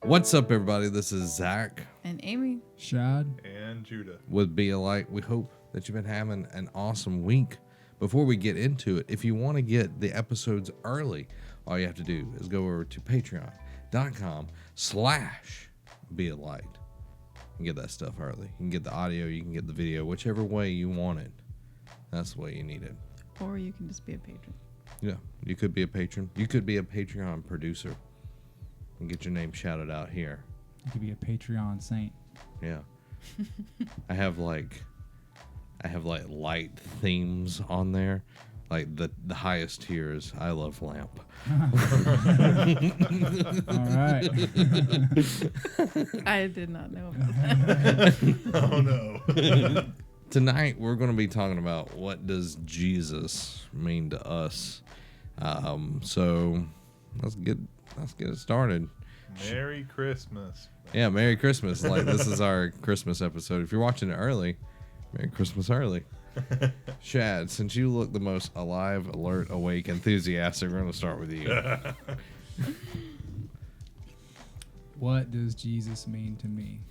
What's up, everybody? This is Zach And Amy. Shad. And Judah. with Be a Light. We hope that you've been having an awesome week. Before we get into it, if you want to get the episodes early, all you have to do is go over to patreon.com/Be a Light and get that stuff early. You can get the audio, you can get the video, whichever way you want it. That's the way you need it. Or you can just be a patron. Yeah, you could be a patron. You could be a Patreon producer and get your name shouted out here. You could be a Patreon saint. Yeah. I have like light themes on there. Like the highest tier is I love lamp. All right. I did not know about that. Oh no. Tonight we're going to be talking about what does Jesus mean to us. So let's get it started. Merry Christmas. Yeah, Merry Christmas. Like this is our Christmas episode. If you're watching it early, Merry Christmas early. Shad, since you look the most alive, alert, awake, enthusiastic, we're going to start with you. What does Jesus mean to me?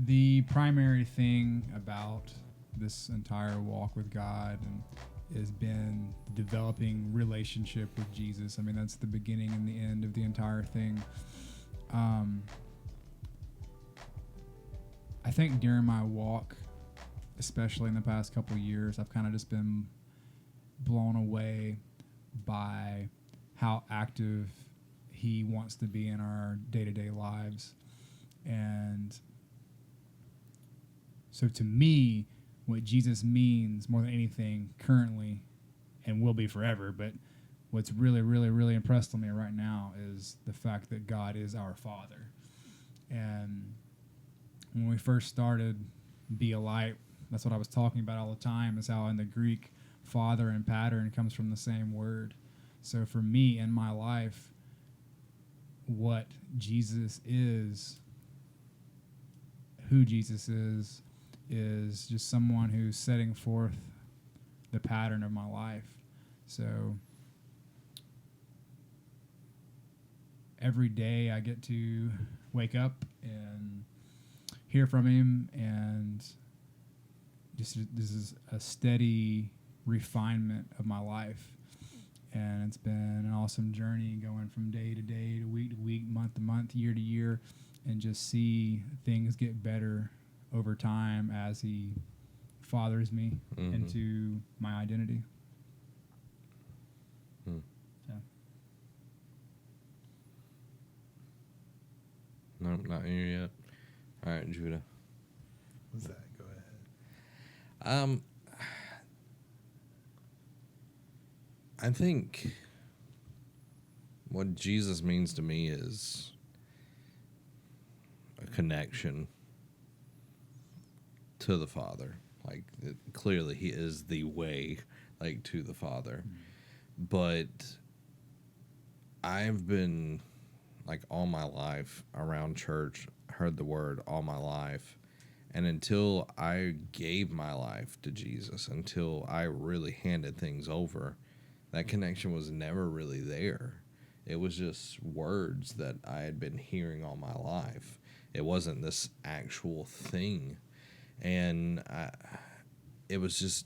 The primary thing about this entire walk with God has been developing relationship with Jesus. I mean, that's the beginning and the end of the entire thing. I think during my walk, especially in the past couple of years, I've kind of just been blown away by how active he wants to be in our day-to-day lives. And so to me, what Jesus means more than anything currently and will be forever, but what's really, really, really impressed on me right now is the fact that God is our Father. And when we first started Be a Light, that's what I was talking about all the time, is how in the Greek, father and pattern comes from the same word. So for me in my life, what Jesus is, who Jesus is just someone who's setting forth the pattern of my life. So every day I get to wake up and hear from him, and just this is a steady refinement of my life. And it's been an awesome journey going from day to day, to week, month to month, year to year, and just see things get better over time as he fathers me into my identity. So. No, not you yet. All right, Judah. What's that? Go ahead. I think what Jesus means to me is a connection to the Father. Like, clearly he is the way, like, to the Father. But I've been, like, all my life around church, heard the word all my life. And until I gave my life to Jesus, until I really handed things over, that connection was never really there. It was just words that I had been hearing all my life. It wasn't this actual thing. And it's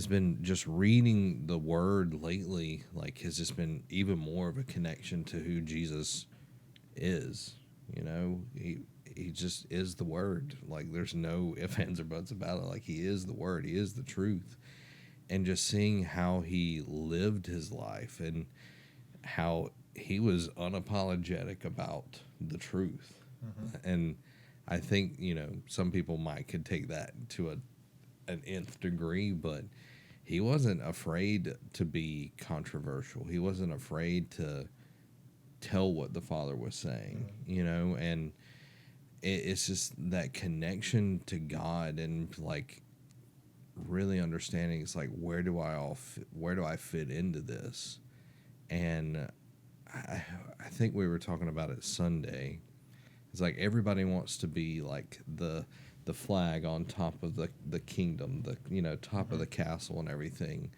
been just reading the word lately, like, has just been even more of a connection to who Jesus is. You know, he just is the word. Like, there's no ifs, ands, or buts about it. Like, he is the word. He is the truth. And just seeing how he lived his life and how he was unapologetic about the truth. And I think, you know, some people could take that to an nth degree, but he wasn't afraid to be controversial. He wasn't afraid to tell what the Father was saying, you know, and it's just that connection to God and, like, really understanding it's like, where do I fit into this? And I think we were talking about it Sunday. It's like everybody wants to be like the flag on top of the kingdom, top of the castle and everything.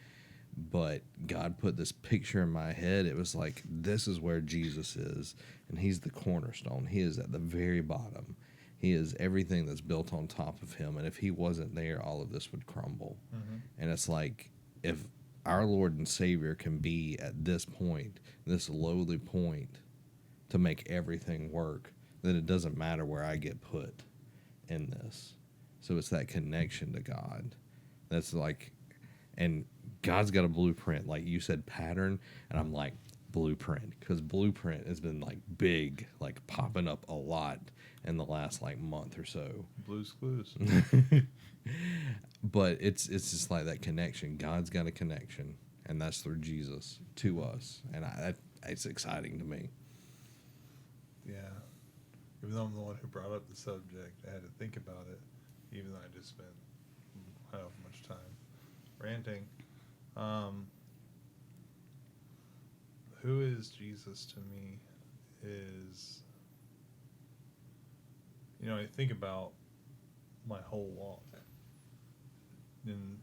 but God put this picture in my head. It was like, this is where Jesus is, and he's the cornerstone. He is at the very bottom. He is everything that's built on top of him, and if he wasn't there, all of this would crumble. And it's like, if our Lord and Savior can be at this point, this lowly point, to make everything work, then it doesn't matter where I get put in this. So it's that connection to God. That's like, and God's got a blueprint. Like you said, pattern, and I'm like, blueprint, because blueprint has been like big, like popping up a lot in the last like month or so. Blue's Clues. But it's just like that connection. God's got a connection, and that's through Jesus to us, and it's exciting to me. Yeah. Even though I'm the one who brought up the subject, I had to think about it, even though I just spent however much time ranting. Who is Jesus to me is, I think about my whole walk. And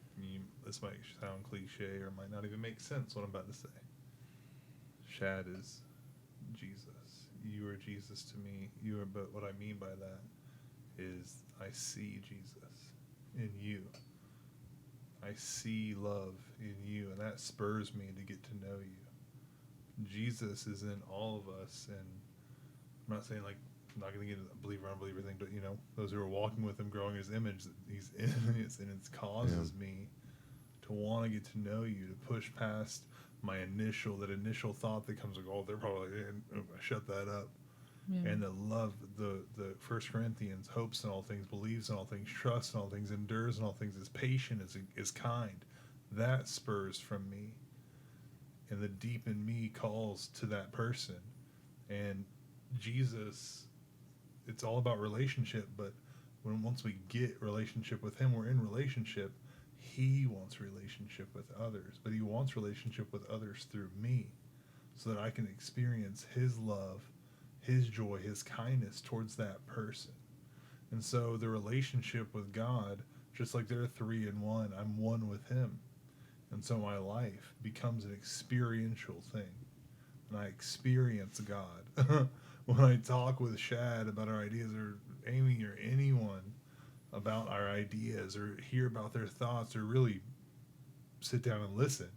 this might sound cliche or might not even make sense what I'm about to say. Shad is Jesus. You are Jesus to me. But what I mean by that is I see Jesus in you. I see love in you, and that spurs me to get to know you. Jesus is in all of us, and I'm not saying like I'm not going to get into the believer unbeliever thing, but those who are walking with him, growing his image, he's in it, and it causes me to want to get to know you, to push past my initial thought that comes like, oh, they're probably like, shut that up. Yeah. And the love, the 1 Corinthians, hopes in all things, believes in all things, trusts in all things, endures in all things, is patient, is kind. That spurs from me. And the deep in me calls to that person. And Jesus, it's all about relationship, but once we get relationship with him, we're in relationship. He wants relationship with others, but he wants relationship with others through me, so that I can experience his love, his joy, his kindness towards that person. And so the relationship with God, just like they're three in one, I'm one with him. And so my life becomes an experiential thing. And I experience God. When I talk with Shad about our ideas, or Amy, or anyone about our ideas, or hear about their thoughts, or really sit down and listen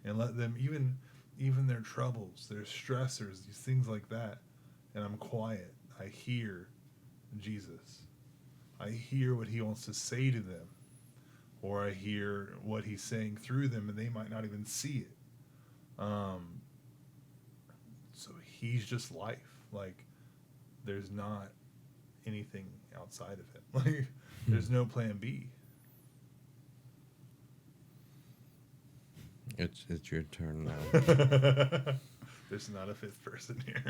and let them, even their troubles, their stressors, these things like that, and I'm quiet, I hear Jesus. I hear what he wants to say to them, or I hear what he's saying through them, and they might not even see it. So he's just life. Like, there's not anything outside of him. Like, there's no plan B. It's your turn now. There's not a fifth person here.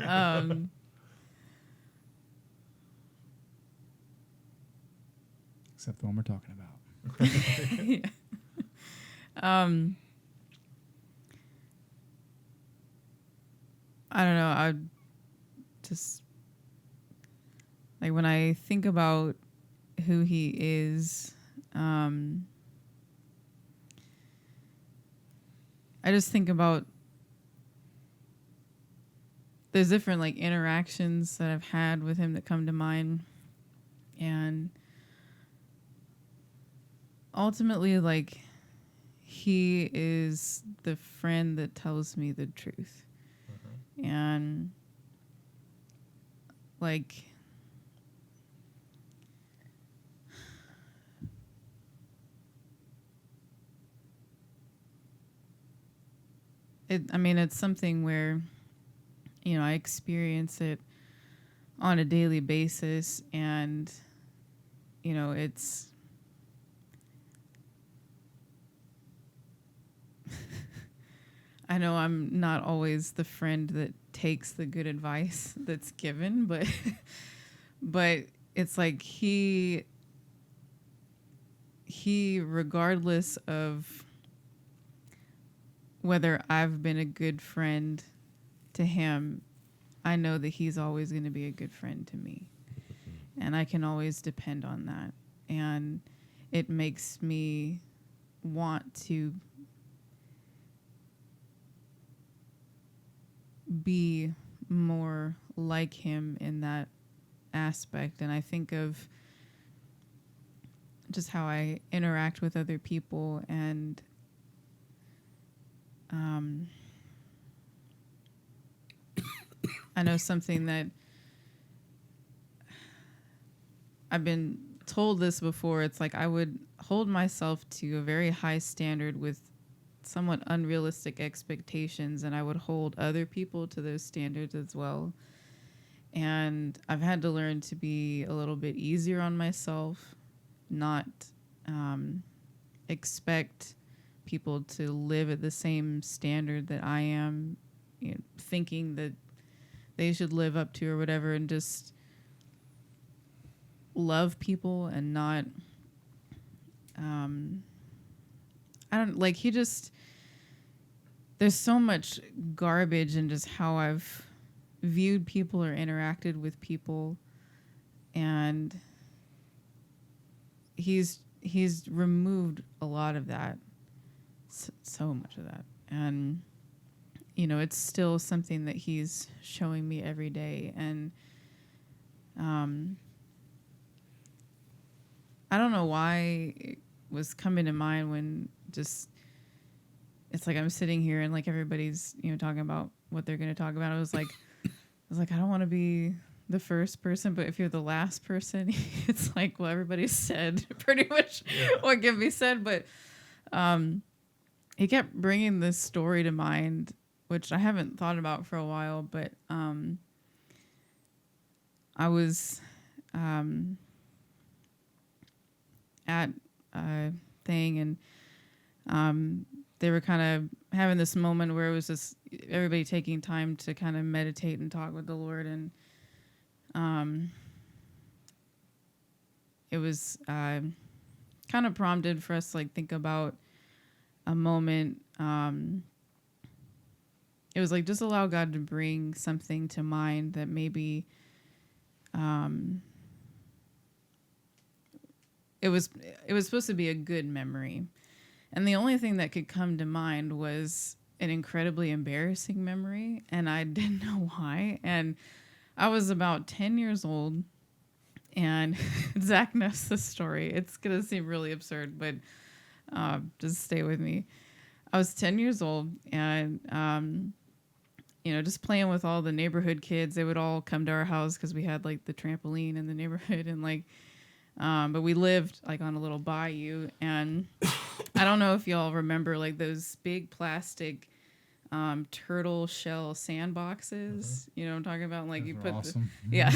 Except the one we're talking about. Yeah. I don't know. I just, like, when I think about who he is, I just think about there's different like interactions that I've had with him that come to mind, and ultimately, like, he is the friend that tells me the truth. And like, it's something where, I experience it on a daily basis, and, it's, I know I'm not always the friend that takes the good advice that's given, but it's like he regardless of whether I've been a good friend to him, I know that he's always going to be a good friend to me. And I can always depend on that. And it makes me want to be more like him in that aspect. And I think of just how I interact with other people, and I know something that I've been told this before. It's like I would hold myself to a very high standard with somewhat unrealistic expectations, and I would hold other people to those standards as well. And I've had to learn to be a little bit easier on myself, not expect people to live at the same standard that I am, thinking that they should live up to or whatever, and just love people and not I don't like he just there's so much garbage in just how I've viewed people or interacted with people, and he's removed a lot of that, so much of that. And it's still something that he's showing me every day. And I don't know why it was coming to mind when just it's like I'm sitting here and like everybody's talking about what they're going to talk about. I was like I don't want to be the first person, but if you're the last person, it's like, well, everybody said pretty much what can be said. But he kept bringing this story to mind, which I haven't thought about for a while. But I was at a thing, and they were kind of having this moment where it was just everybody taking time to kind of meditate and talk with the Lord. And it was kind of prompted for us to like think about a moment. It was like just allow God to bring something to mind that maybe it was supposed to be a good memory. And the only thing that could come to mind was an incredibly embarrassing memory, and I didn't know why. And I was about 10 years old, and Zach knows the story. It's going to seem really absurd, but just stay with me. I was 10 years old, and, just playing with all the neighborhood kids. They would all come to our house because we had, like, the trampoline in the neighborhood, and, like, but we lived, like, on a little bayou, and I don't know if y'all remember, like, those big plastic turtle shell sandboxes. You know what I'm talking about? Like, you put awesome. yeah.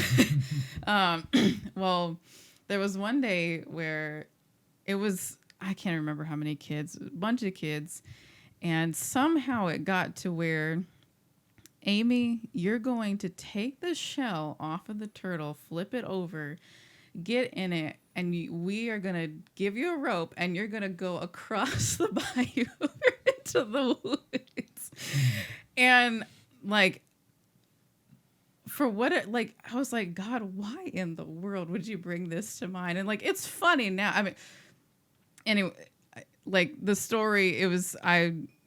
Well, there was one day where it was, I can't remember how many kids, a bunch of kids, and somehow it got to where, Amy, you're going to take the shell off of the turtle, flip it over, get in it, and we are going to give you a rope, and you're going to go across the bayou into the woods. And, like, for what it, like, I was like, God, why in the world would you bring this to mind? And, like, it's funny now. I mean, anyway, like, the story, it was,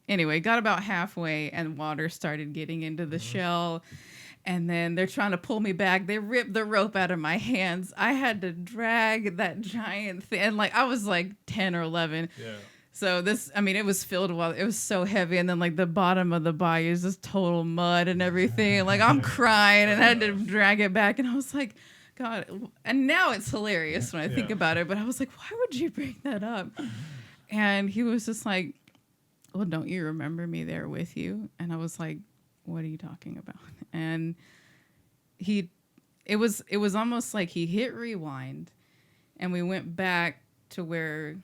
anyway, got about halfway, and water started getting into the shell. And then they're trying to pull me back. They ripped the rope out of my hands. I had to drag that giant thing. And like, I was like 10 or 11. Yeah. So it was filled while it was so heavy. And then like the bottom of the bayou is just total mud and everything. Like I'm crying and I had to drag it back. And I was like, God. And now it's hilarious when I think about it. But I was like, why would you bring that up? And he was just like, well, don't you remember me there with you? And I was like, what are you talking about? And it was almost like he hit rewind, and we went back to where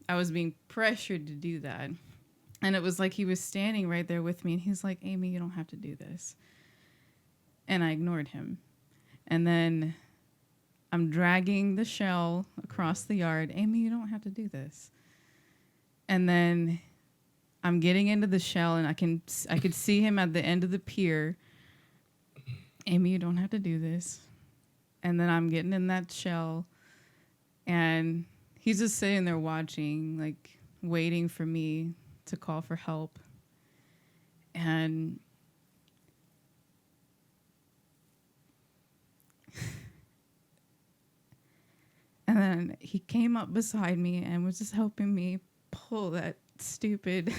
I was being pressured to do that. And it was like he was standing right there with me, and he's like, Amy, you don't have to do this. And I ignored him. And then I'm dragging the shell across the yard. Amy, you don't have to do this. And then I'm getting into the shell, and I could see him at the end of the pier. Amy, you don't have to do this. And then I'm getting in that shell, and he's just sitting there watching, like waiting for me to call for help. And And then he came up beside me and was just helping me pull that stupid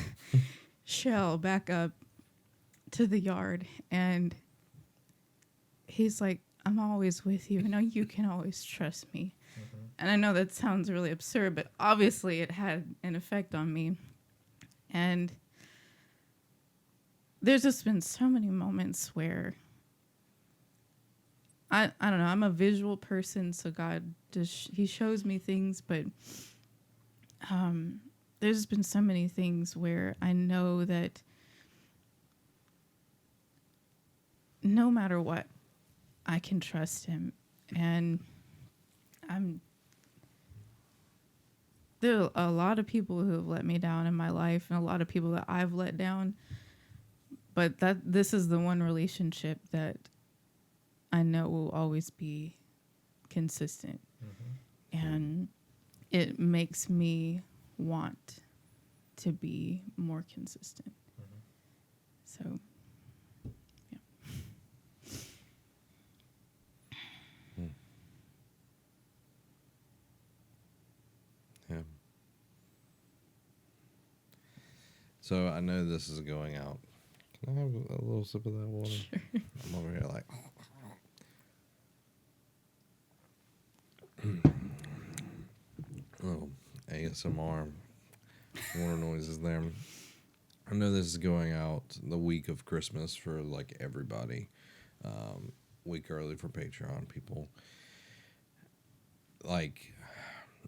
shell back up to the yard. And he's like, I'm always with you. I know you can always trust me. Mm-hmm. And I know that sounds really absurd, but obviously it had an effect on me. And there's just been so many moments where I don't know, I'm a visual person, so God just he shows me things, but there's been so many things where I know that no matter what, I can trust him. And there are a lot of people who have let me down in my life, and a lot of people that I've let down. But this is the one relationship that I know will always be consistent. Mm-hmm. And it makes me want to be more consistent. Mm-hmm. So, yeah. Yeah. So I know this is going out. Can I have a little sip of that water? Sure. I'm over here like... Oh, ASMR. Water noises there. I know this is going out the week of Christmas for like everybody. Week early for Patreon people. Like,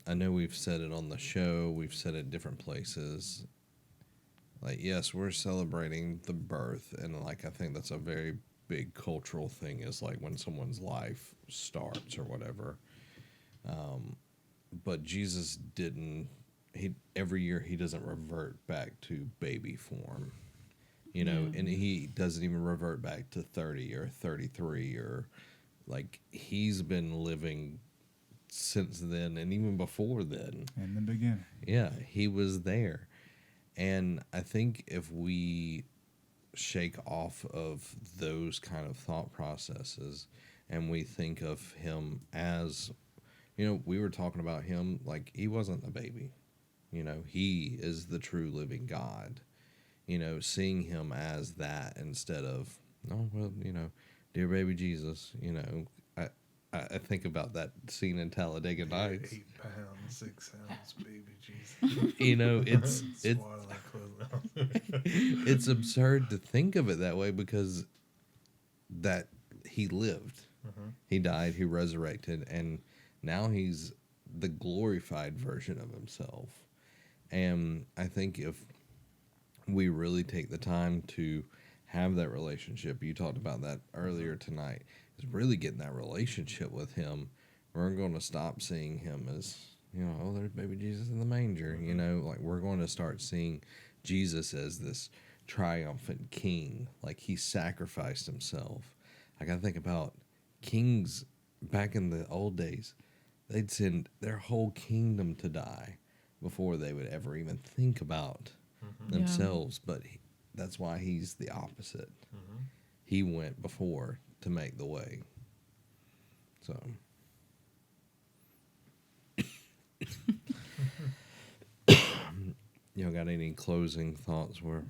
I know we've said it on the show. We've said it different places. Like, yes, we're celebrating the birth. And like, I think that's a very big cultural thing is like when someone's life starts or whatever. But Jesus didn't, every year he doesn't revert back to baby form, you know, and he doesn't even revert back to 30 or 33 or like he's been living since then and even before then. In the beginning. Yeah, he was there. And I think if we shake off of those kind of thought processes and we think of him as, you know, we were talking about him like he wasn't a baby. You know, he is the true living God. You know, seeing him as that instead of, oh, well, you know, dear baby Jesus, you know, I think about that scene in Talladega Nights. 8 pounds, 6 ounce, baby Jesus. You know, it's it's absurd to think of it that way because that he lived, he died, he resurrected, and now he's the glorified version of himself. And I think if we really take the time to have that relationship, you talked about that earlier tonight, is really getting that relationship with him. We're going to stop seeing him as, you know, oh, there's baby Jesus in the manger. You know, like we're going to start seeing Jesus as this triumphant king. Like he sacrificed himself. Like I think about kings back in the old days. They'd send their whole kingdom to die before they would ever even think about themselves. But that's why he's the opposite. He went before to make the way. So. Y'all got any closing thoughts where?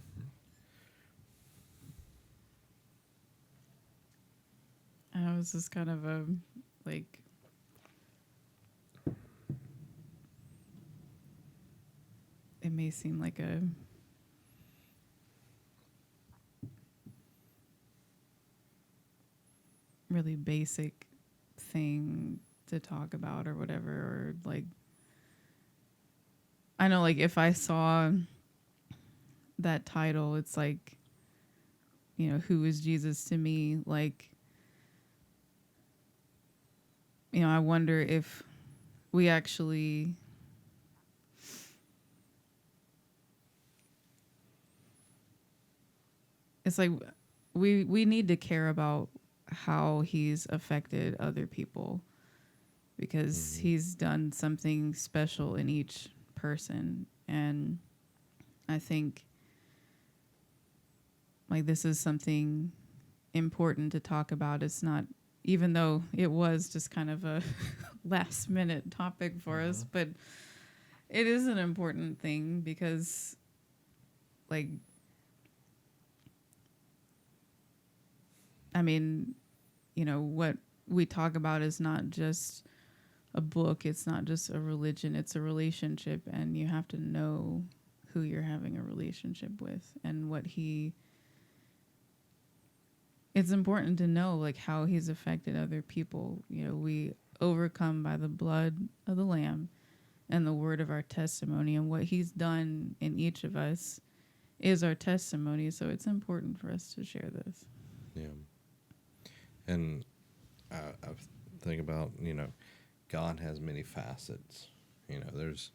It was just kind of a, like, it may seem like a really basic thing to talk about or whatever, or like, I know, like, if I saw that title, it's like, you know, who is Jesus to me? Like, you know, I wonder if we actually it's like we need to care about how he's affected other people because he's done something special in each person. And I think like this is something important to talk about. It's not even though it was just kind of a last minute topic for us, but it is an important thing because, like, I mean, you know, what we talk about is not just a book, it's not just a religion, it's a relationship, and you have to know who you're having a relationship with and what it's important to know, like, how he's affected other people. You know, we overcome by the blood of the Lamb and the word of our testimony, and what he's done in each of us is our testimony. So it's important for us to share this. Yeah. And I think about, you know, God has many facets. You know, there's,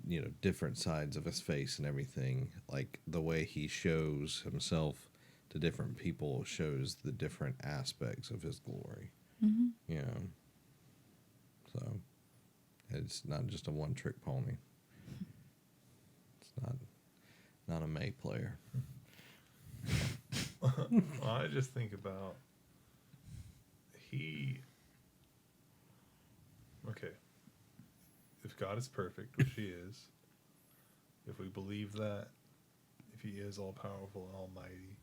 you know, different sides of his face and everything. Like the way he shows himself to different people shows the different aspects of his glory. Mm-hmm. You know, so it's not just a one-trick pony. It's not a May player. I just think about okay, if God is perfect, which he is, if we believe that, if he is all-powerful and almighty,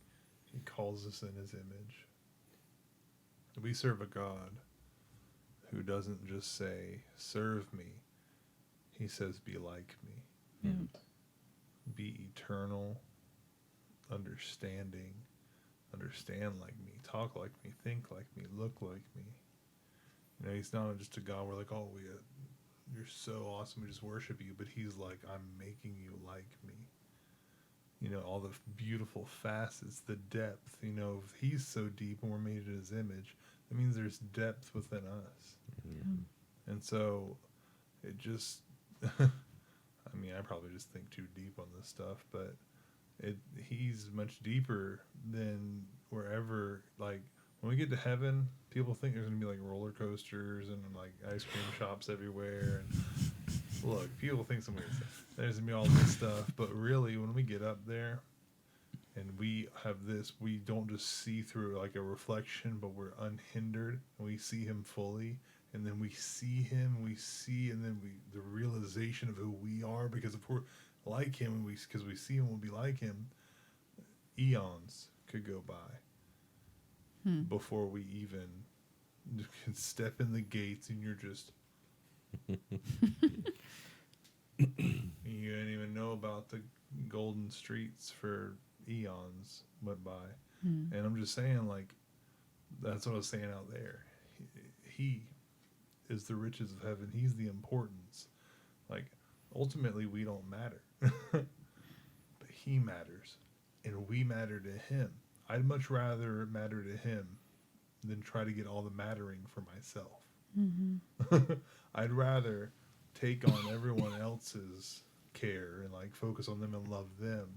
he calls us in his image. We serve a God who doesn't just say, serve me. He says, be like me. Yeah. Be eternal, understand like me, talk like me, think like me, look like me. You know, he's not just a God where like, oh, you're so awesome, we just worship you, but he's like, I'm making you like me. You know, all the beautiful facets, the depth, you know, if he's so deep and we're made in his image, that means there's depth within us. Yeah. And so it just, I mean, I probably just think too deep on this stuff, but he's much deeper than wherever, like, when we get to heaven, people think there's going to be like roller coasters and like ice cream shops everywhere. And look, people think there's going to be all this stuff, but really when we get up there and we have this, we don't just see through like a reflection, but we're unhindered and we see him fully. And then we see him, and then the realization of who we are, because if we're like him, because we see him, we'll be like him. Eons could go by before we even can step in the gates, and you're just you didn't even know about the golden streets for eons went by. And I'm just saying, like, that's what I was saying out there. He is the riches of heaven. He's the importance. Like, ultimately, we don't matter. But he matters. And we matter to him. I'd much rather matter to him than try to get all the mattering for myself. Mm-hmm. I'd rather take on everyone else's care and, like, focus on them and love them,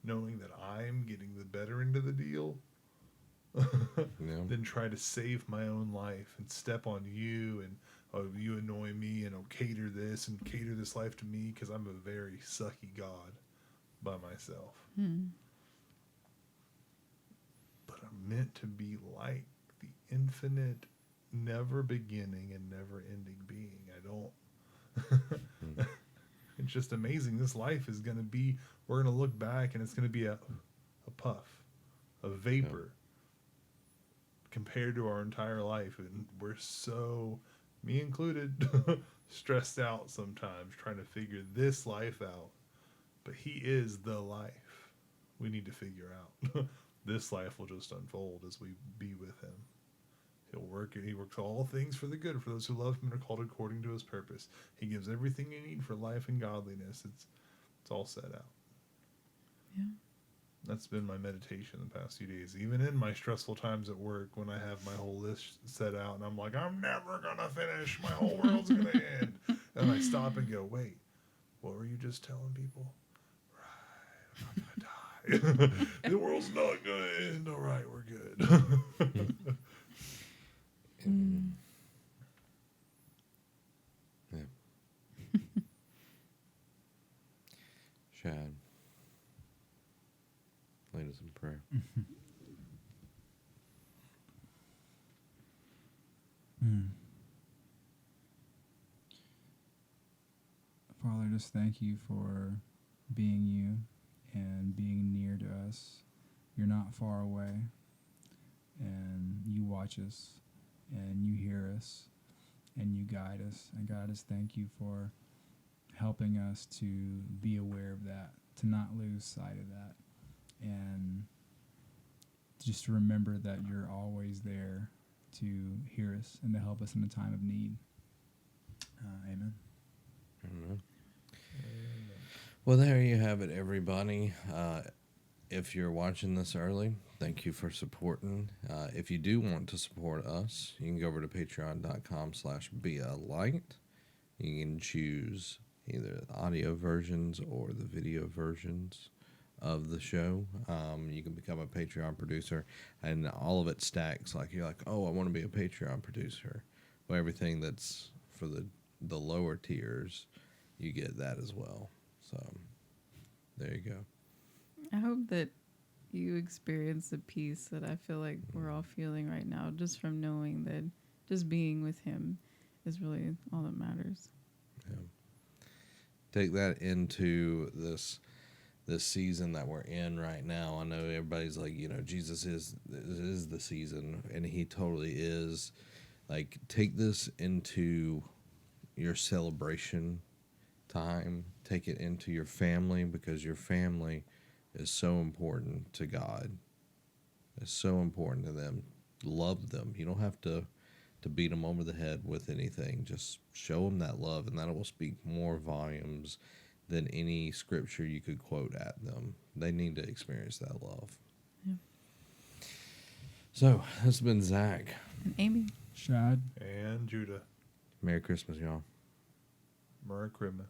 knowing that I'm getting the better end of the deal. Then try to save my own life and step on you and you annoy me and cater this and cater this life to me because I'm a very sucky God by myself. But I'm meant to be like the infinite, never beginning and never ending being. It's just amazing. This life is going to be, we're going to look back and it's going to be a puff, a vapor. Compared to our entire life, and we're so, me included, stressed out sometimes trying to figure this life out. But he is the life we need to figure out. This life will just unfold as we be with him. He'll work it. He works all things for the good for those who love him and are called according to his purpose. He gives everything you need for life and godliness. It's all set out. Yeah. That's been my meditation the past few days. Even in my stressful times at work, when I have my whole list set out and I'm like, I'm never going to finish. My whole world's going to end. And I stop and go, wait, what were you just telling people? Right, I'm not going to die. The world's not going to end. All right, we're good. Yeah. Shad. Lead us in prayer. Father, just thank you for being you and being near to us. You're not far away, and you watch us, and you hear us, and you guide us. And God, I just thank you for helping us to be aware of that, to not lose sight of that, and just to remember that you're always there to hear us and to help us in a time of need. Amen. Amen. Well, there you have it, everybody. If you're watching this early, thank you for supporting. If you do want to support us, you can go over to patreon.com/bealight. You can choose either the audio versions or the video versions of the show. You can become a Patreon producer, and all of it stacks. Like, you're like, oh, I want to be a Patreon producer. Well, everything that's for the lower tiers, you get that as well. So there you go. I hope that you experience the peace that I feel like we're all feeling right now, just from knowing that just being with him is really all that matters. Yeah. Take that into this season that we're in right now. I know everybody's like, Jesus is the season, and he totally is. Like, take this into your celebration time. Take it into your family, because your family is so important to God. It's so important to them. Love them. You don't have to beat them over the head with anything. Just show them that love, and that will speak more volumes than any scripture you could quote at them. They need to experience that love. Yeah. So, this has been Zach. And Amy. Shad. And Judah. Merry Christmas, y'all. Merry Christmas.